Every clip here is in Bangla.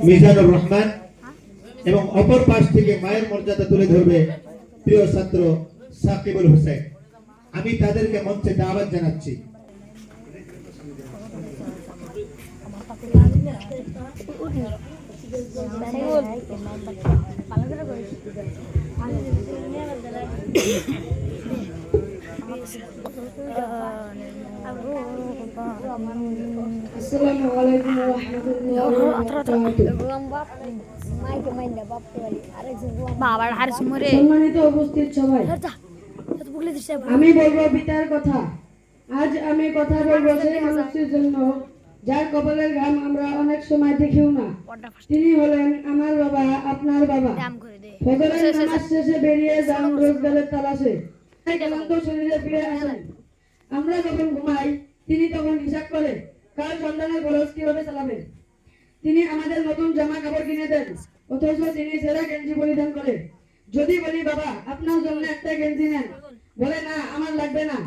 মিজানুর রহমান এবং অপর পাশ থেকে মায়ের মর্যাদা তুলে ধরবে প্রিয় ছাত্র সাকিবুল হোসেন। আমি তাদেরকে মঞ্চে দাওয়াত জানাচ্ছি। আসসালামু আলাইকুম ওয়া রাহমাতুল্লাহি ওয়া বারাকাতুহু। সম্মানিত উপস্থিত সবাই, আমি বলবো পিতার কথা। আজ আমি কথা বলবো সেই মানুষটির জন্য যার কপালের ঘাম আমরা অনেক সময় দেখিও না। তিনি হলেন আমার বাবা, আপনার বাবা। ফজরের নামাজ শেষে বেরিয়ে যান রোজগারের তালাশে। ক্লান্ত শরীরে ফিরে আসেন। আমরা যখন ঘুমাই তিনি তখন হিসাব করে কাল সন্তানের খরচ কিভাবে চালাবেন। তিনি আমাদের নতুন জামা কাপড় কিনে দেন, অথচ তিনি সেরা গেঞ্জি পরিধান করে। যদি বলি বাবা আপনার জন্য একটা গেঞ্জি নেন, বলে না আমার লাগবে না।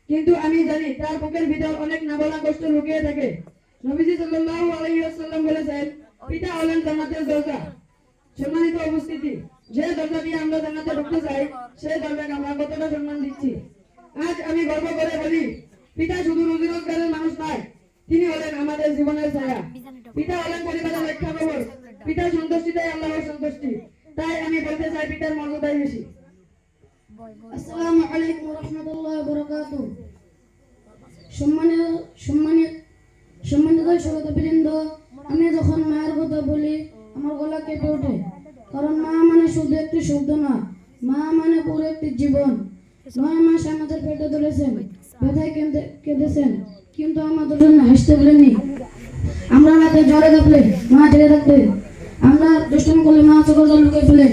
কিন্তু আমি জানি তার বুকের ভিতর অনেক না বলা কষ্ট লুকিয়ে থাকে। নবীজি সাল্লাল্লাহু আলাইহি ওয়াসাল্লাম বলেছেন, পিতা হলেন জান্নাতের দরজা। সম্মানিত উপস্থিতি, যে দরজা দিয়ে আমরা জান্নাতে ঢুকতে চাই সেই দরজাকে আমরা কতটা সম্মান দিচ্ছি। আজ আমি গর্ব করে বলি, পিতা শুধু রুজি রোজগারের মানুষ নয়, তিনি হলেন আমাদের জীবনের ছায়া। পিতা হলেন পরিবারের রক্ষা কবচ। পিতার সন্তুষ্টিটাই আল্লাহর সন্তুষ্টি। তাই আমি বলতে চাই পিতার মর্যাদাই বেশি। আসসালামু আলাইকুম ওয়া রাহমাতুল্লাহি ওয়া বারাকাতুহু। সম্মানিত শ্রোতাবৃন্দ, আমি যখন মায়ের কথা বলি আমার গলা কেঁপে ওঠে। কারণ মা মানে শুধু একটি শব্দ না, মা মানে পুরো একটি জীবন। 9 মাস আমাদের পেটে ধরেছেন, ব্যথায় কেঁদেছেন, কিন্তু আমাদের জন্য হাসতে বলেননি। আমরা রাতে জ্বরে কাঁপলে মা জেগে থাকতেন। আমরা দুষ্টুমি করলে মা চোখের জল লুকিয়ে ফেলেন।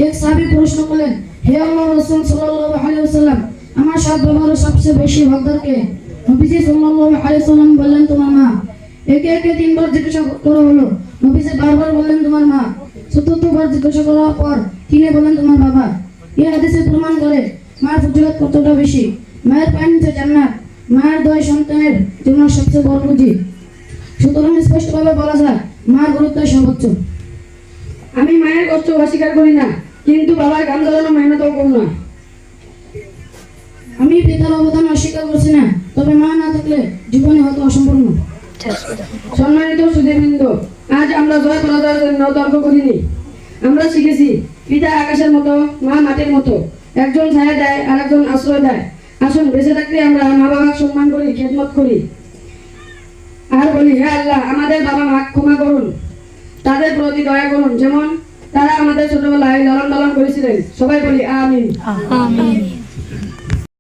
এক সাহাবী প্রশ্ন করলেন, হে আল্লাহর রাসূল সাল্লাল্লাহু আলাইহি ওয়াসাল্লাম, আমার সব ব্যবহারে সবচেয়ে বেশি হকদার কে? নবীজি সাল্লাল্লাহু আলাইহি ওয়াসাল্লাম বললেন, তোমার মা। একে একে 3 বার জিজ্ঞাসা করা হলো। নবীজি বারবার বললেন, তোমার মা। চতুর্থবার জিজ্ঞাসা করার পর তিনি বললেন, তোমার বাবা। এই হাদিসে প্রমাণ করে মার ফজিলত কতটা বেশি। মায়ের পায়ের নিচে জান্নাত। মায়ের দয় সন্তানের জন্য সবচেয়ে বড় পুঁজি। সুতরাং স্পষ্টভাবে বলা যায় মার গুরুত্ব সর্বোচ্চ। আমি মায়ের কষ্ট অস্বীকার করি না, কিন্তু বাবার গান জ্বালানো মেহনতও কম না। আমি পিতার অবদান অস্বীকার করছি না, তবে মা না থাকলে জীবনে হয়তো অসম্পূর্ণ। সম্মানিত সুধীবৃন্দ, আজ আমরা জয় পরাজয়ের জন্য তর্ক করিনি। আমরা শিখেছি পিতা আকাশের মতো, মা মাটির মতো। একজন ছায়া দেয় আর একজন আশ্রয় দেয়। আসুন বেঁচে থাকলে আমরা মা বাবাকে সম্মান করি, খেদমত করি, আর বলি, হে আল্লাহ আমাদের বাবা মা ক্ষমা করুন, তাদের প্রতি দয়া করুন, যেমন তারা আমাদের ছোটবেলায় লালন পালন করেছিলেন। সবাই বলি আমিন।